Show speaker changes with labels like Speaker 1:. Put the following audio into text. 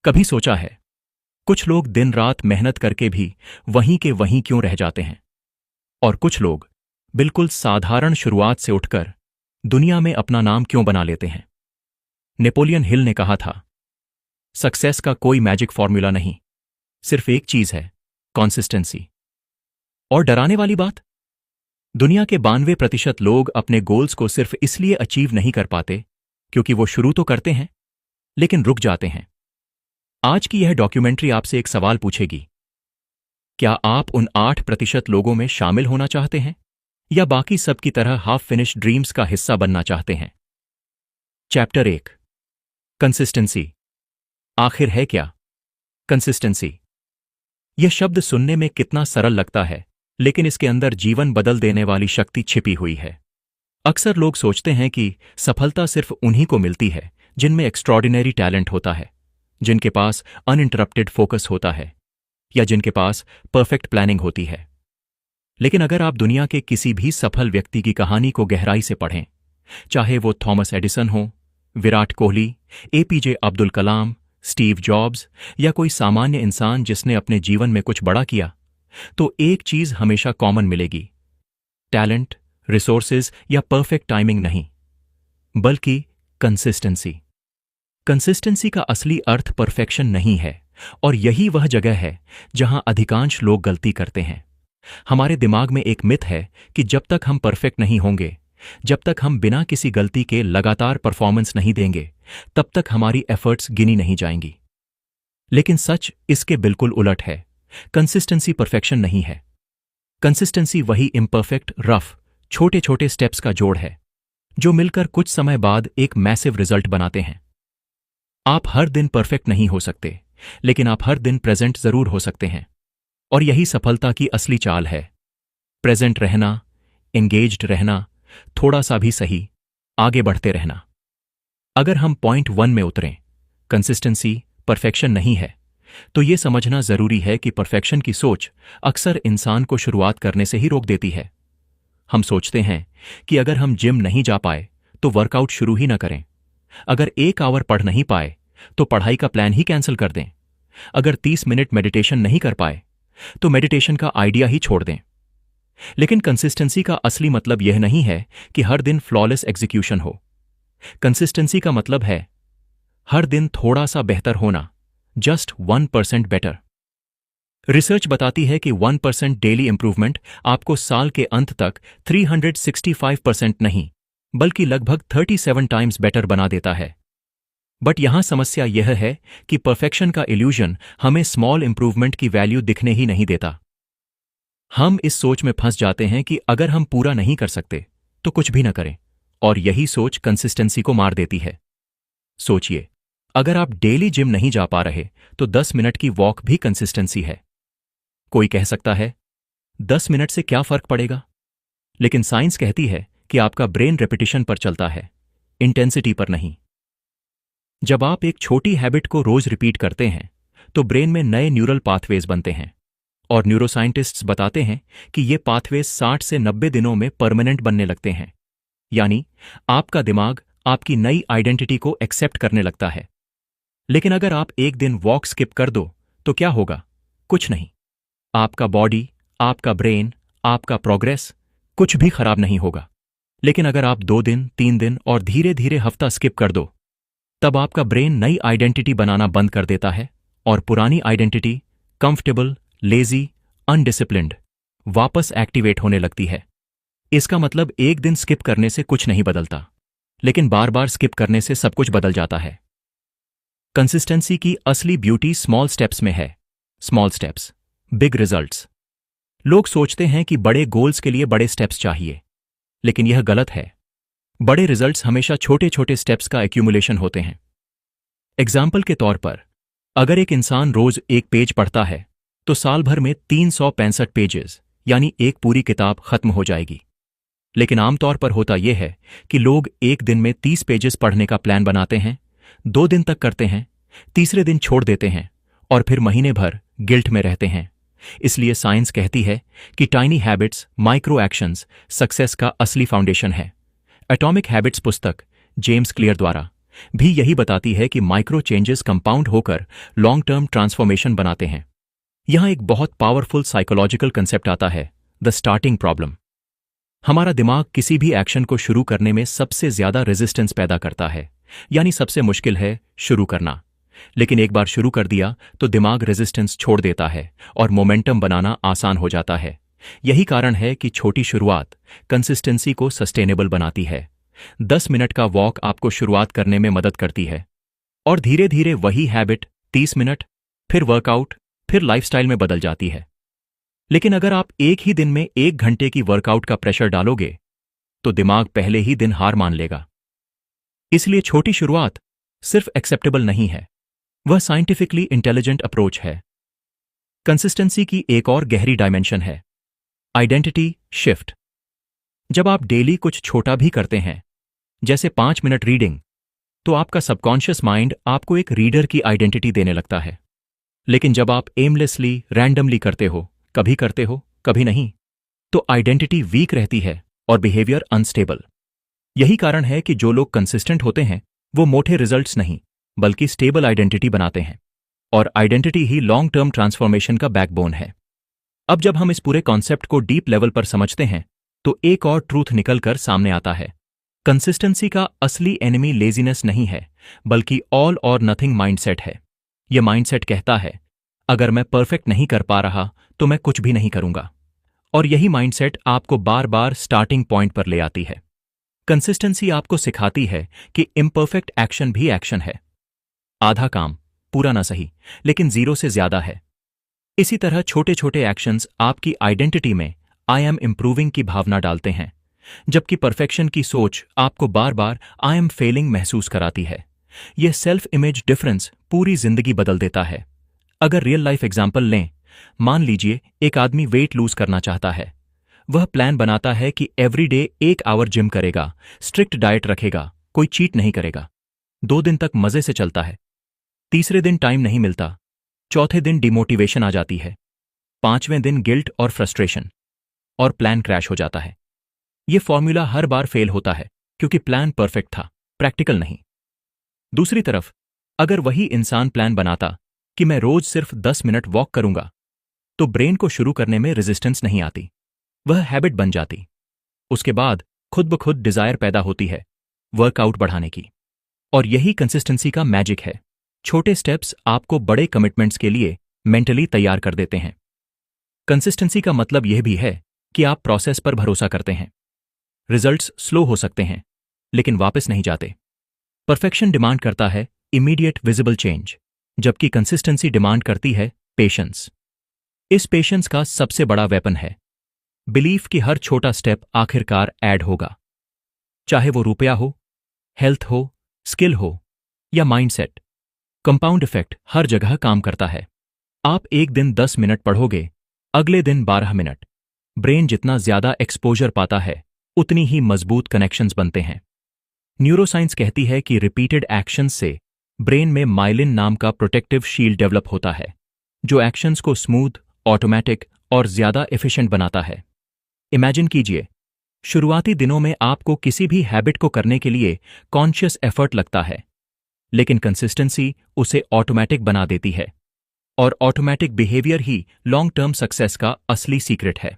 Speaker 1: कभी सोचा है कुछ लोग दिन रात मेहनत करके भी वहीं के वहीं क्यों रह जाते हैं? और कुछ लोग बिल्कुल साधारण शुरुआत से उठकर दुनिया में अपना नाम क्यों बना लेते हैं? नेपोलियन हिल ने कहा था, सक्सेस का कोई मैजिक फॉर्मूला नहीं, सिर्फ एक चीज है, कंसिस्टेंसी। और डराने वाली बात, दुनिया के 92% लोग अपने गोल्स को सिर्फ इसलिए अचीव नहीं कर पाते क्योंकि वो शुरू तो करते हैं लेकिन रुक जाते हैं। आज की यह डॉक्यूमेंट्री आपसे एक सवाल पूछेगी, क्या आप उन 8% लोगों में शामिल होना चाहते हैं या बाकी सब की तरह हाफ फिनिश ड्रीम्स का हिस्सा बनना चाहते हैं? Chapter 1, consistency. आखिर है क्या कंसिस्टेंसी? यह शब्द सुनने में कितना सरल लगता है, लेकिन इसके अंदर जीवन बदल देने वाली शक्ति छिपी हुई है। अक्सर लोग सोचते हैं कि सफलता सिर्फ उन्हीं को मिलती है जिनमें एक्स्ट्रॉर्डिनरी टैलेंट होता है, जिनके पास अनइंटरप्टेड फोकस होता है या जिनके पास परफेक्ट प्लानिंग होती है। लेकिन अगर आप दुनिया के किसी भी सफल व्यक्ति की कहानी को गहराई से पढ़ें, चाहे वो थॉमस एडिसन हो, Virat Kohli, APJ Abdul Kalam, Steve jobs या कोई सामान्य इंसान जिसने अपने जीवन में कुछ बड़ा किया, तो एक चीज हमेशा कॉमन मिलेगी, टैलेंट, रिसोर्सेज या परफेक्ट टाइमिंग नहीं, बल्कि कंसिस्टेंसी। कंसिस्टेंसी का असली अर्थ परफेक्शन नहीं है, और यही वह जगह है जहां अधिकांश लोग गलती करते हैं। हमारे दिमाग में एक मिथ है कि जब तक हम परफेक्ट नहीं होंगे, जब तक हम बिना किसी गलती के लगातार परफॉर्मेंस नहीं देंगे, तब तक हमारी एफर्ट्स गिनी नहीं जाएंगी। लेकिन सच इसके बिल्कुल उलट है। कंसिस्टेंसी परफेक्शन नहीं है। कंसिस्टेंसी वही इम्परफेक्ट, रफ, छोटे छोटे स्टेप्स का जोड़ है जो मिलकर कुछ समय बाद एक मैसिव रिजल्ट बनाते हैं। आप हर दिन परफेक्ट नहीं हो सकते, लेकिन आप हर दिन प्रेजेंट जरूर हो सकते हैं। और यही सफलता की असली चाल है, प्रेजेंट रहना, एंगेज्ड रहना, थोड़ा सा भी सही, आगे बढ़ते रहना। अगर हम पॉइंट 1 में उतरें, कंसिस्टेंसी परफेक्शन नहीं है, तो यह समझना जरूरी है कि परफेक्शन की सोच अक्सर इंसान को शुरुआत करने से ही रोक देती है। हम सोचते हैं कि अगर हम जिम नहीं जा पाए तो वर्कआउट शुरू ही न करें, अगर 1 आवर पढ़ नहीं पाए तो पढ़ाई का प्लान ही कैंसिल कर दें, अगर 30 मिनट मेडिटेशन नहीं कर पाए तो मेडिटेशन का आइडिया ही छोड़ दें। लेकिन कंसिस्टेंसी का असली मतलब यह नहीं है कि हर दिन फ्लॉलेस एग्जीक्यूशन हो। कंसिस्टेंसी का मतलब है हर दिन थोड़ा सा बेहतर होना, जस्ट 1% बेटर। रिसर्च बताती है कि 1% डेली इंप्रूवमेंट आपको साल के अंत तक 365% नहीं, बल्कि लगभग 37 टाइम्स बेटर बना देता है। बट यहां समस्या यह है कि परफेक्शन का इल्यूजन हमें स्मॉल इंप्रूवमेंट की वैल्यू दिखने ही नहीं देता। हम इस सोच में फंस जाते हैं कि अगर हम पूरा नहीं कर सकते तो कुछ भी न करें, और यही सोच कंसिस्टेंसी को मार देती है। सोचिए, अगर आप डेली जिम नहीं जा पा रहे तो 10 मिनट की वॉक भी कंसिस्टेंसी है। कोई कह सकता है 10 मिनट से क्या फर्क पड़ेगा, लेकिन साइंस कहती है कि आपका ब्रेन रेपिटेशन पर चलता है, इंटेंसिटी पर नहीं। जब आप एक छोटी हैबिट को रोज रिपीट करते हैं तो ब्रेन में नए न्यूरल पाथवेज बनते हैं, और न्यूरोसाइंटिस्ट्स बताते हैं कि ये पाथवेज 60 से 90 दिनों में परमानेंट बनने लगते हैं। यानी आपका दिमाग आपकी नई आइडेंटिटी को एक्सेप्ट करने लगता है। लेकिन अगर आप एक दिन वॉक स्किप कर दो तो क्या होगा? कुछ नहीं। आपका बॉडी, आपका ब्रेन, आपका प्रोग्रेस, कुछ भी खराब नहीं होगा। लेकिन अगर आप 2 दिन, 3 दिन और धीरे धीरे हफ्ता स्किप कर दो, तब आपका ब्रेन नई आइडेंटिटी बनाना बंद कर देता है, और पुरानी आइडेंटिटी, कंफर्टेबल, लेजी, अनडिसिप्लिन्ड, वापस एक्टिवेट होने लगती है। इसका मतलब एक दिन स्किप करने से कुछ नहीं बदलता, लेकिन बार बार स्किप करने से सब कुछ बदल जाता है। कंसिस्टेंसी की असली ब्यूटी स्मॉल स्टेप्स में है। Small steps, big results. लोग सोचते हैं कि बड़े गोल्स के लिए बड़े स्टेप्स चाहिए, लेकिन यह गलत है। बड़े रिजल्ट्स हमेशा छोटे छोटे स्टेप्स का एक्यूमुलेशन होते हैं। एग्जाम्पल के तौर पर, अगर एक इंसान रोज एक पेज पढ़ता है तो साल भर में 365 पेजेस यानी एक पूरी किताब खत्म हो जाएगी। लेकिन आमतौर पर होता यह है कि लोग एक दिन में 30 पेजेस पढ़ने का प्लान बनाते हैं, 2 दिन तक करते हैं, तीसरे दिन छोड़ देते हैं और फिर महीने भर गिल्ट में रहते हैं। इसलिए साइंस कहती है कि tiny habits, micro actions success का असली फाउंडेशन है। एटॉमिक हैबिट्स पुस्तक जेम्स क्लियर द्वारा भी यही बताती है कि माइक्रो चेंजेस कंपाउंड होकर लॉन्ग टर्म ट्रांसफॉर्मेशन बनाते हैं। यहां एक बहुत पावरफुल साइकोलॉजिकल कंसेप्ट आता है, द स्टार्टिंग प्रॉब्लम। हमारा दिमाग किसी भी एक्शन को शुरू करने में सबसे ज्यादा रेजिस्टेंस पैदा करता है, यानी सबसे मुश्किल है शुरू करना। लेकिन एक बार शुरू कर दिया तो दिमाग रेजिस्टेंस छोड़ देता है और मोमेंटम बनाना आसान हो जाता है। यही कारण है कि छोटी शुरुआत कंसिस्टेंसी को सस्टेनेबल बनाती है। 10 मिनट का वॉक आपको शुरुआत करने में मदद करती है और धीरे धीरे वही हैबिट 30 मिनट, फिर वर्कआउट, फिर लाइफस्टाइल में बदल जाती है। लेकिन अगर आप एक ही दिन में 1 घंटे की वर्कआउट का प्रेशर डालोगे तो दिमाग पहले ही दिन हार मान लेगा। इसलिए छोटी शुरुआत सिर्फ एक्सेप्टेबल नहीं है, वह साइंटिफिकली इंटेलिजेंट अप्रोच है। कंसिस्टेंसी की एक और गहरी डायमेंशन है, आइडेंटिटी शिफ्ट। जब आप डेली कुछ छोटा भी करते हैं, जैसे 5 मिनट रीडिंग, तो आपका सबकॉन्शियस माइंड आपको एक रीडर की आइडेंटिटी देने लगता है। लेकिन जब आप एमलेसली, रैंडमली करते हो, कभी नहीं, तो आइडेंटिटी वीक रहती है और बिहेवियर अनस्टेबल। यही कारण है कि जो लोग कंसिस्टेंट होते हैं वो मोटे रिजल्ट्स नहीं बल्कि स्टेबल आइडेंटिटी बनाते हैं, और आइडेंटिटी ही लॉन्ग टर्म ट्रांसफॉर्मेशन का बैकबोन है। अब जब हम इस पूरे कॉन्सेप्ट को डीप लेवल पर समझते हैं तो एक और ट्रूथ निकल कर सामने आता है। कंसिस्टेंसी का असली एनिमी लेजीनेस नहीं है बल्कि ऑल और नथिंग माइंडसेट है। यह माइंडसेट कहता है, अगर मैं परफेक्ट नहीं कर पा रहा तो मैं कुछ भी नहीं करूंगा। और यही माइंडसेट आपको बार बार स्टार्टिंग पॉइंट पर ले आती है। कंसिस्टेंसी आपको सिखाती है कि इम्परफेक्ट एक्शन भी एक्शन है। आधा काम, पूरा ना सही, लेकिन 0 से ज्यादा है। इसी तरह छोटे छोटे एक्शंस आपकी आइडेंटिटी में आई एम इंप्रूविंग की भावना डालते हैं, जबकि परफेक्शन की सोच आपको बार बार आई एम फेलिंग महसूस कराती है। यह सेल्फ इमेज डिफरेंस पूरी जिंदगी बदल देता है। अगर रियल लाइफ एग्जाम्पल लें, मान लीजिए एक आदमी वेट लूज करना चाहता है। वह प्लान बनाता है कि एवरीडे 1 आवर जिम करेगा, स्ट्रिक्ट डाइट रखेगा, कोई चीट नहीं करेगा। 2 दिन तक मजे से चलता है, तीसरे दिन टाइम नहीं मिलता, चौथे दिन डिमोटिवेशन आ जाती है, 5वें दिन गिल्ट और फ्रस्ट्रेशन, और प्लान क्रैश हो जाता है। यह फॉर्मूला हर बार फेल होता है क्योंकि प्लान परफेक्ट था, प्रैक्टिकल नहीं। दूसरी तरफ, अगर वही इंसान प्लान बनाता कि मैं रोज सिर्फ 10 मिनट वॉक करूंगा, तो ब्रेन को शुरू करने में रेजिस्टेंस नहीं आती, वह हैबिट बन जाती। उसके बाद खुद ब खुद डिजायर पैदा होती है वर्कआउट बढ़ाने की। और यही कंसिस्टेंसी का मैजिक है। छोटे स्टेप्स आपको बड़े कमिटमेंट्स के लिए मेंटली तैयार कर देते हैं। कंसिस्टेंसी का मतलब यह भी है कि आप प्रोसेस पर भरोसा करते हैं। रिजल्ट्स स्लो हो सकते हैं, लेकिन वापस नहीं जाते। परफेक्शन डिमांड करता है इमीडिएट विजिबल चेंज, जबकि कंसिस्टेंसी डिमांड करती है पेशेंस। इस पेशेंस का सबसे बड़ा वेपन है बिलीफ कि हर छोटा स्टेप आखिरकार ऐड होगा, चाहे वो रुपया हो, हेल्थ हो, स्किल हो या माइंडसेट। कंपाउंड इफेक्ट हर जगह काम करता है। आप एक दिन 10 मिनट पढ़ोगे, अगले दिन 12 मिनट। ब्रेन जितना ज्यादा एक्सपोजर पाता है उतनी ही मजबूत कनेक्शंस बनते हैं। न्यूरोसाइंस कहती है कि रिपीटेड एक्शंस से ब्रेन में माइलिन नाम का प्रोटेक्टिव शील्ड डेवलप होता है, जो एक्शंस को स्मूथ, ऑटोमेटिक और ज्यादा एफिशिएंट बनाता है। इमेजिन कीजिए, शुरुआती दिनों में आपको किसी भी हैबिट को करने के लिए कॉन्शियस एफर्ट लगता है, लेकिन कंसिस्टेंसी उसे ऑटोमेटिक बना देती है। और ऑटोमेटिक बिहेवियर ही लॉन्ग टर्म सक्सेस का असली सीक्रेट है।